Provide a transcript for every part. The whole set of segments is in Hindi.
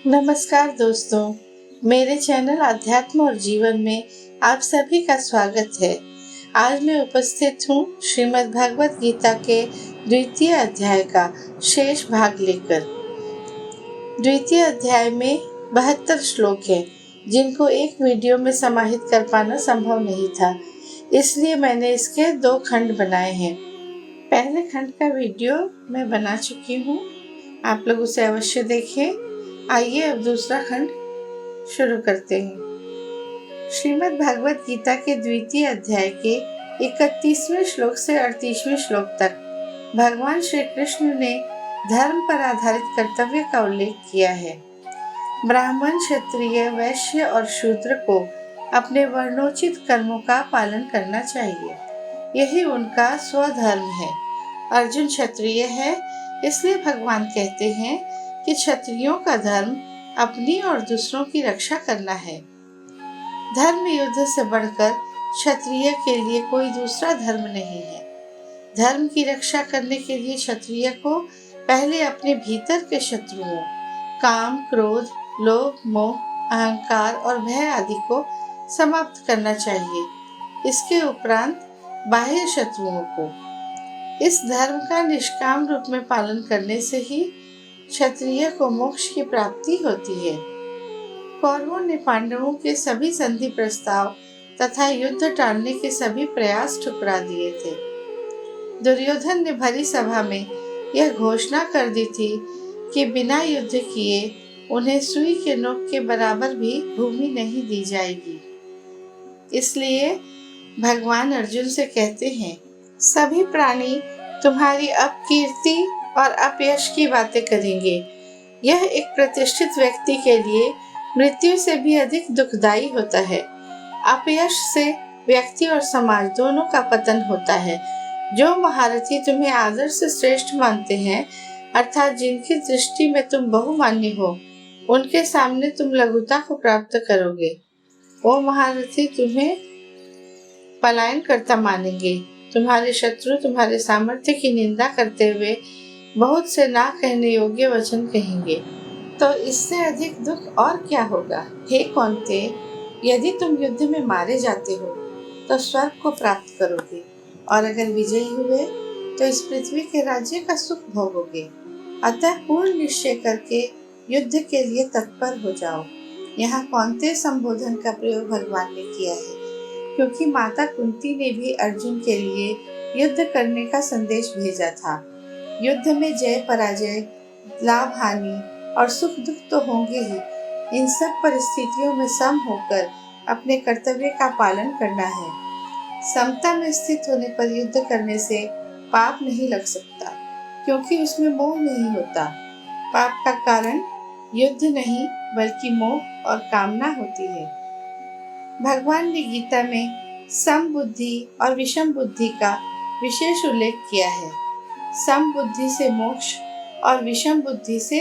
नमस्कार दोस्तों, मेरे चैनल अध्यात्म और जीवन में आप सभी का स्वागत है। आज मैं उपस्थित हूँ श्रीमद् भागवत गीता के द्वितीय अध्याय का शेष भाग लेकर। द्वितीय अध्याय में 72 श्लोक हैं, जिनको एक वीडियो में समाहित कर पाना संभव नहीं था, इसलिए मैंने इसके 2 खंड बनाए हैं। पहले खंड का वीडियो मैं बना चुकी हूँ, आप लोग उसे अवश्य देखें। आइए अब दूसरा खंड शुरू करते हैं। श्रीमद् भागवत गीता के द्वितीय अध्याय के 31वें श्लोक से 38वें श्लोक तक भगवान श्री कृष्ण ने धर्म पर आधारित कर्तव्य का उल्लेख किया है। ब्राह्मण, क्षत्रिय, वैश्य और शूद्र को अपने वर्णोचित कर्मों का पालन करना चाहिए। यही उनका स्वधर्म है। अर्जुन क्षत्रिय है, इसलिए भगवान कहते हैं कि क्षत्रियों का धर्म अपनी और दूसरों की रक्षा करना है। धर्म युद्ध से बढ़कर क्षत्रिय के लिए कोई दूसरा धर्म नहीं है। धर्म की रक्षा करने के लिए क्षत्रिय को पहले अपने भीतर के शत्रुओं काम, क्रोध, लोभ, मोह, अहंकार और भय आदि को समाप्त करना चाहिए। इसके उपरांत बाह्य शत्रुओं को। इस धर्म का निष्काम रूप में पालन करने से ही क्षत्रिय को मोक्ष की प्राप्ति होती है। कौरवों ने पांडवों के सभी संधि प्रस्ताव तथा युद्ध टालने के सभी प्रयास ठुकरा दिए थे। दुर्योधन ने भरी सभा में यह घोषणा कर दी थी कि बिना युद्ध किए उन्हें सुई के नोक के बराबर भी भूमि नहीं दी जाएगी। इसलिए भगवान अर्जुन से कहते हैं, सभी प्राणी तुम्हारी अपकीर्ति और अपयश की बातें करेंगे। यह एक प्रतिष्ठित व्यक्ति के लिए मृत्यु से भी अधिक दुखदायी होता है। अपयश से व्यक्ति और समाज दोनों का पतन होता है। जो महारथी तुम्हें आदर से श्रेष्ठ मानते हैं, अर्थात जिनकी दृष्टि में तुम बहुमान्य हो, उनके सामने तुम लघुता को प्राप्त करोगे। वो महारथी तुम्हें पलायन करता मानेंगे। तुम्हारे शत्रु तुम्हारे सामर्थ्य की निंदा करते हुए बहुत से ना कहने योग्य वचन कहेंगे। तो इससे अधिक दुख और क्या होगा। हे कौन्ते, यदि तुम युद्ध में मारे जाते हो तो स्वर्ग को प्राप्त करोगे, और अगर विजयी हुए तो इस पृथ्वी के राज्य का सुख भोगोगे। अतः पूर्ण निश्चय करके युद्ध के लिए तत्पर हो जाओ। यहाँ कौन्ते संबोधन का प्रयोग भगवान ने किया है, क्योंकि माता कुंती ने भी अर्जुन के लिए युद्ध करने का संदेश भेजा था। युद्ध में जय पराजय, लाभ हानि और सुख दुख तो होंगे ही। इन सब परिस्थितियों में सम होकर अपने कर्तव्य का पालन करना है। समता में स्थित होने पर युद्ध करने से पाप नहीं लग सकता, क्योंकि उसमें मोह नहीं होता। पाप का कारण युद्ध नहीं बल्कि मोह और कामना होती है। भगवान ने गीता में सम बुद्धि और विषम बुद्धि का विशेष उल्लेख किया है। सम बुद्धि से मोक्ष और विषम बुद्धि से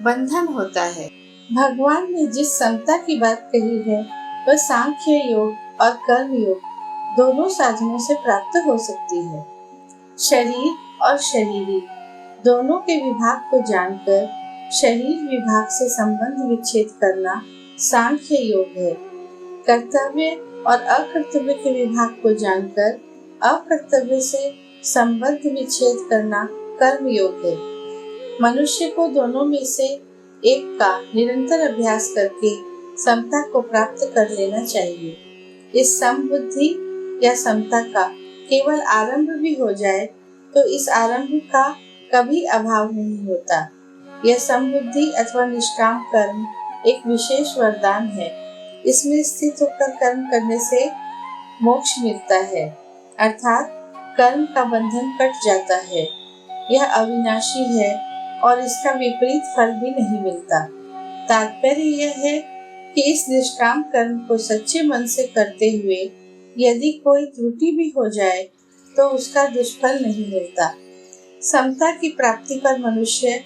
बंधन होता है। भगवान ने जिस समता की बात कही है, वह सांख्य योग और कर्म योग दोनों साधनों से प्राप्त हो सकती है। शरीर और शरीरी दोनों के विभाग को जानकर शरीर विभाग से संबंध विच्छेद करना सांख्य योग है। कर्तव्य और अकर्तव्य के विभाग को जानकर अकर्तव्य से संबंध विच्छेद करना कर्म योग है। मनुष्य को दोनों में से एक का निरंतर अभ्यास करके समता को प्राप्त कर लेना चाहिए। इस समबुद्धि या समता का केवल आरंभ भी हो जाए तो इस आरंभ का कभी अभाव नहीं होता। यह समबुद्धि अथवा निष्काम कर्म एक विशेष वरदान है। इसमें स्थित होकर कर्म करने से मोक्ष मिलता है, अर्थात कर्म का बंधन कट जाता है। यह अविनाशी है और इसका विपरीत फल भी नहीं मिलता। तात्पर्य यह है कि इस निष्काम कर्म को सच्चे मन से करते हुए यदि कोई त्रुटि भी हो जाए तो उसका दुष्फल नहीं मिलता। समता की प्राप्ति पर मनुष्य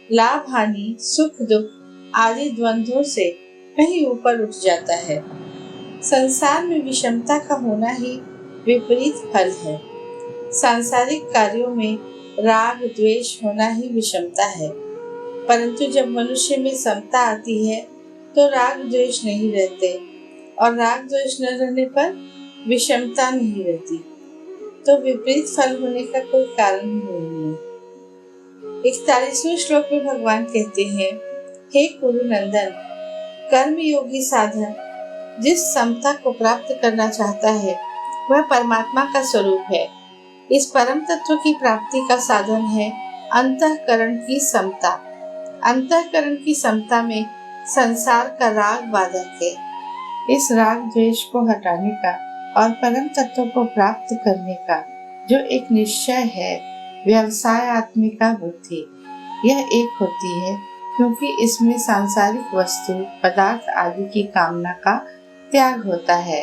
लाभ हानि, सुख दुख आदि द्वंद्वों से कहीं ऊपर उठ जाता है। संसार में विषमता का होना ही विपरीत फल है। सांसारिक कार्यों में राग द्वेष होना ही विषमता है। परंतु जब मनुष्य में समता आती है तो राग द्वेष नहीं रहते, और राग द्वेष न रहने पर विषमता नहीं रहती, तो विपरीत फल होने का कोई कारण ही नहीं है। 41वें श्लोक में भगवान कहते हैं, हे कुरुनंदन, कर्म योगी साधक जिस समता को प्राप्त करना चाहता है वह परमात्मा का स्वरूप है। इस परम तत्व की प्राप्ति का साधन है अंतःकरण की समता। अंतःकरण की समता में संसार का राग बाधक है। इस राग द्वेष को हटाने का और परम तत्व को प्राप्त करने का जो एक निश्चय है, व्यवसाय आत्मिका बुद्धि, यह एक होती है क्योंकि इसमें सांसारिक वस्तु पदार्थ आदि की कामना का त्याग होता है।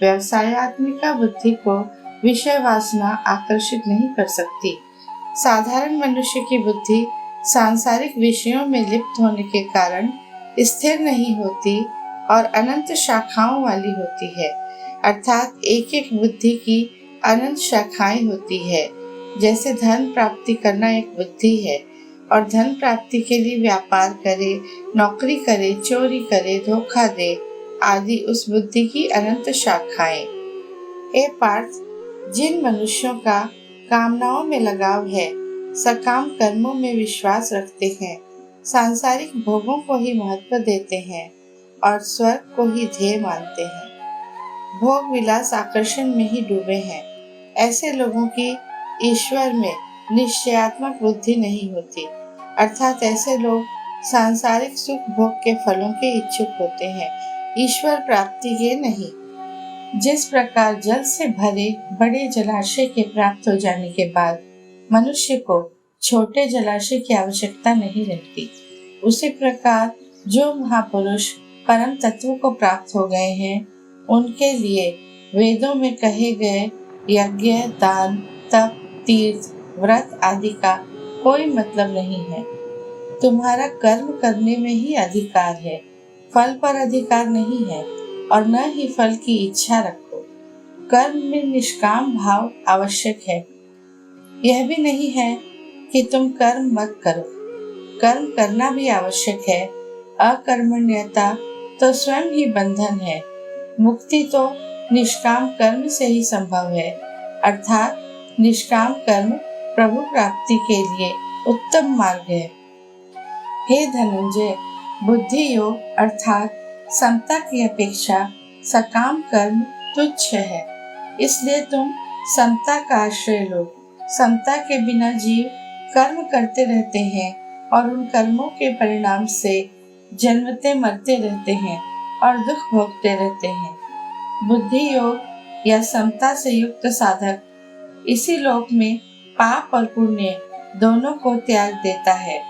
व्यवसायत्मिका बुद्धि को विषय वासना आकर्षित नहीं कर सकती। साधारण मनुष्य की बुद्धि सांसारिक विषयों में लिप्त होने के कारण स्थिर नहीं होती और अनंत शाखाओं वाली होती है, अर्थात एक एक बुद्धि की अनंत शाखाएं होती है। जैसे धन प्राप्ति करना एक बुद्धि है और धन प्राप्ति के लिए व्यापार करे, नौकरी करे, चोरी करे, धोखा दे आदि उस बुद्धि की अनंत शाखाएं। हे पार्थ, जिन मनुष्यों का कामनाओं में लगाव है, सकाम कर्मों में विश्वास रखते हैं, सांसारिक भोगों को ही महत्व देते हैं और स्वर्ग को ही ध्येय मानते हैं, भोग विलास आकर्षण में ही डूबे हैं, ऐसे लोगों की ईश्वर में निश्चयात्मक बुद्धि नहीं होती, अर्थात ऐसे लोग सांसारिक सुख भोग के फलों के इच्छुक होते हैं, ईश्वर प्राप्ति के नहीं। जिस प्रकार जल से भरे बड़े जलाशय के प्राप्त हो जाने के बाद मनुष्य को छोटे जलाशय की आवश्यकता नहीं रहती, उसी प्रकार जो महापुरुष परम तत्व को प्राप्त हो गए हैं, उनके लिए वेदों में कहे गए यज्ञ, दान, तप, तीर्थ, व्रत आदि का कोई मतलब नहीं है। तुम्हारा कर्म करने में ही अधिकार है, फल पर अधिकार नहीं है, और न ही फल की इच्छा रखो। कर्म में निष्काम भाव आवश्यक है। यह भी नहीं है कि तुम कर्म मत करो, कर्म करना भी आवश्यक है। अकर्मण्यता तो स्वयं ही बंधन है। मुक्ति तो निष्काम कर्म से ही संभव है, अर्थात निष्काम कर्म प्रभु प्राप्ति के लिए उत्तम मार्ग है। हे धनंजय, बुद्धि योग अर्थात समता की अपेक्षा सकाम कर्म तुच्छ है, इसलिए तुम समता का आश्रय लो। समता के बिना जीव कर्म करते रहते हैं और उन कर्मों के परिणाम से जन्मते मरते रहते हैं और दुख भोगते रहते हैं। बुद्धि योग या समता से युक्त साधक इसी लोक में पाप और पुण्य दोनों को त्याग देता है।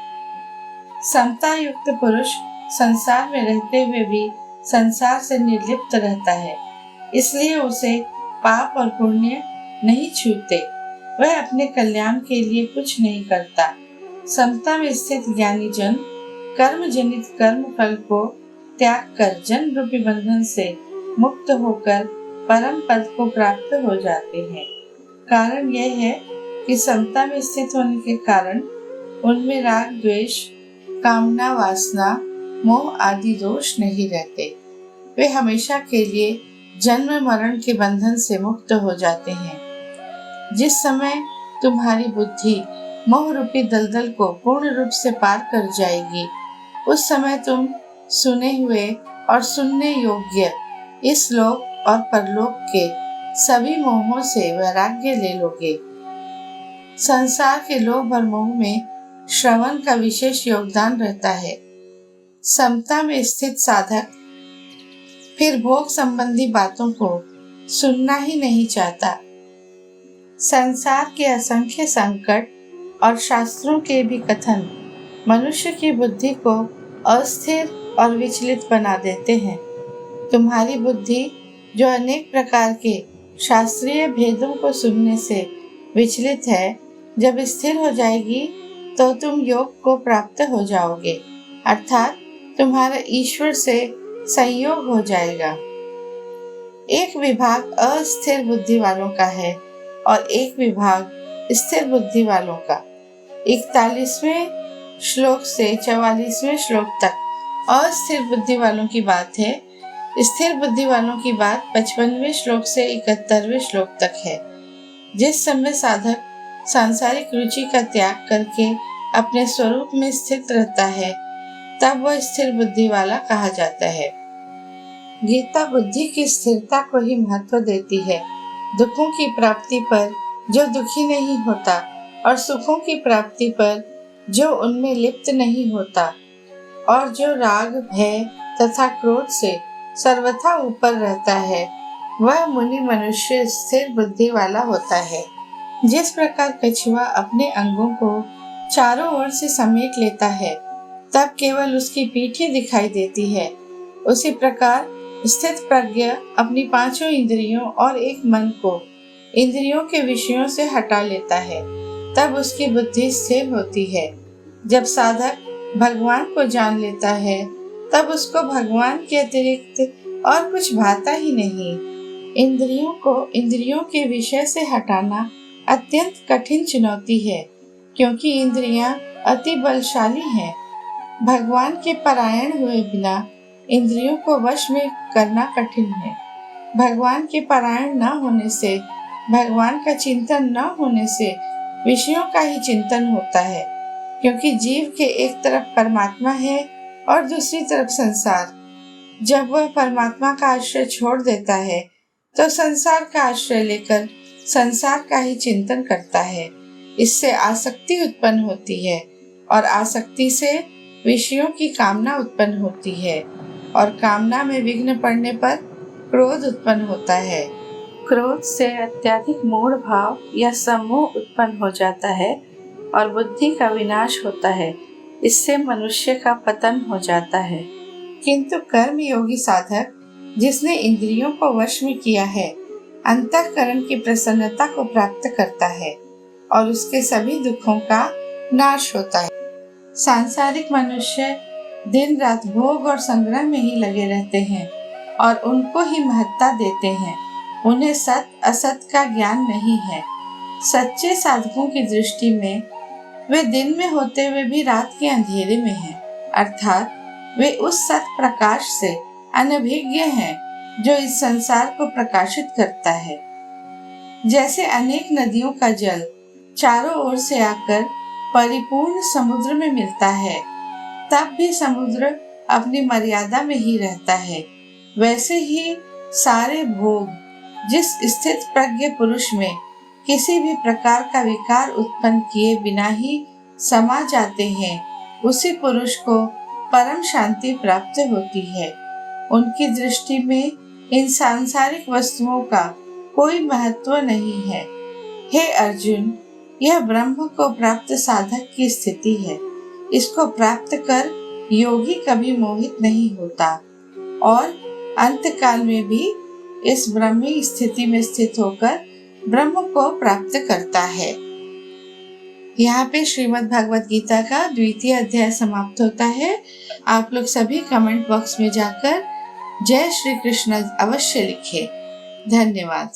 समता युक्त पुरुष संसार में रहते हुए भी संसार से निर्लिप्त रहता है, इसलिए उसे पाप और पुण्य नहीं छूते। वह अपने कल्याण के लिए कुछ नहीं करता। समता में स्थित ज्ञानी जन कर्म जनित कर्म फल को त्याग कर जन्म रूपी बंधन से मुक्त होकर परम पद को प्राप्त हो जाते हैं। कारण यह है कि समता में स्थित होने के कारण उनमें राग द्वेष, कामना, वासना, मोह आदि दोष नहीं रहते। वे हमेशा के लिए जन्म मरण के बंधन से मुक्त हो जाते हैं। जिस समय तुम्हारी बुद्धि मोह रूपी दलदल को पूर्ण रूप से पार कर जाएगी, उस समय तुम सुने हुए और सुनने योग्य इस लोक और परलोक के सभी मोहों से वैराग्य ले लोगे। संसार के लोभ और मोह में श्रवण का विशेष योगदान रहता है। समता में स्थित साधक फिर भोग संबंधी बातों को सुनना ही नहीं चाहता। संसार के असंख्य संकट और शास्त्रों के भी कथन मनुष्य की बुद्धि को अस्थिर और विचलित बना देते हैं। तुम्हारी बुद्धि जो अनेक प्रकार के शास्त्रीय भेदों को सुनने से विचलित है, जब स्थिर हो जाएगी तो तुम योग को प्राप्त हो जाओगे, अर्थात तुम्हारा ईश्वर से संयोग हो जाएगा। एक विभाग अस्थिर बुद्धि वालों का है और एक विभाग स्थिर बुद्धि वालों का। 41वें श्लोक से 44वें श्लोक तक अस्थिर बुद्धि वालों की बात है। स्थिर बुद्धि वालों की बात 55वें श्लोक से 71वें श्लोक तक है। जिस समय साधक सांसारिक रुचि का त्याग करके अपने स्वरूप में स्थित रहता है, तब वह स्थिर बुद्धि वाला कहा जाता है। गीता बुद्धि की स्थिरता को ही महत्व देती है। दुखों की प्राप्ति पर जो दुखी नहीं होता और सुखों की प्राप्ति पर जो उनमें लिप्त नहीं होता और जो राग, भय तथा क्रोध से सर्वथा ऊपर रहता है, वह मुनि मनुष्य स्थिर बुद्धि वाला होता है। जिस प्रकार कछुआ अपने अंगों को चारों ओर से समेट लेता है, तब केवल उसकी पीठ ही दिखाई देती है, उसी प्रकार स्थित प्रज्ञ अपनी पांचों इंद्रियों और एक मन को इंद्रियों के विषयों से हटा लेता है, तब उसकी बुद्धि स्थिर होती है। जब साधक भगवान को जान लेता है, तब उसको भगवान के अतिरिक्त और कुछ भाता ही नहीं। इंद्रियों को इंद्रियों के विषय से हटाना अत्यंत कठिन चुनौती है, क्योंकि इंद्रियां अति बलशाली हैं। भगवान के परायण हुए बिना इंद्रियों को वश में करना कठिन है। भगवान के परायण न होने से, भगवान का चिंतन न होने से विषयों का ही चिंतन होता है, क्योंकि जीव के एक तरफ परमात्मा है और दूसरी तरफ संसार। जब वह परमात्मा का आश्रय छोड़ देता है, तो संसार का आश्रय लेकर संसार का ही चिंतन करता है। इससे आसक्ति उत्पन्न होती है और आसक्ति से विषयों की कामना उत्पन्न होती है और कामना में विघ्न पड़ने पर क्रोध उत्पन्न होता है। क्रोध से अत्यधिक मूढ़ भाव या सम्मोह उत्पन्न हो जाता है और बुद्धि का विनाश होता है। इससे मनुष्य का पतन हो जाता है। किंतु कर्म योगी साधक जिसने इंद्रियों को वश में किया है, अंतःकरण की प्रसन्नता को प्राप्त करता है और उसके सभी दुखों का नाश होता है। सांसारिक मनुष्य दिन रात भोग और संग्रह में ही लगे रहते हैं और उनको ही महत्ता देते हैं। उन्हें सत असत का ज्ञान नहीं है। सच्चे साधकों की दृष्टि में वे दिन में होते हुए भी रात के अंधेरे में हैं, अर्थात वे उस सत प्रकाश से अनभिज्ञ हैं जो इस संसार को प्रकाशित करता है। जैसे अनेक नदियों का जल चारों ओर से आकर परिपूर्ण समुद्र में मिलता है, तब भी समुद्र अपनी मर्यादा में ही रहता है, वैसे ही सारे भोग जिस स्थित प्रज्ञ पुरुष में किसी भी प्रकार का विकार उत्पन्न किए बिना ही समा जाते हैं, उसी पुरुष को परम शांति प्राप्त होती है। उनकी दृष्टि में इन सांसारिक वस्तुओं का कोई महत्व नहीं है। हे अर्जुन, यह ब्रह्म को प्राप्त साधक की स्थिति है। इसको प्राप्त कर योगी कभी मोहित नहीं होता और अंतकाल में भी इस ब्रह्मी स्थिति में स्थित होकर ब्रह्म को प्राप्त करता है। यहाँ पे श्रीमद् भागवत गीता का 2वां अध्याय समाप्त होता है। आप लोग सभी कमेंट बॉक्स में जाकर जय श्री कृष्ण अवश्य लिखें। धन्यवाद।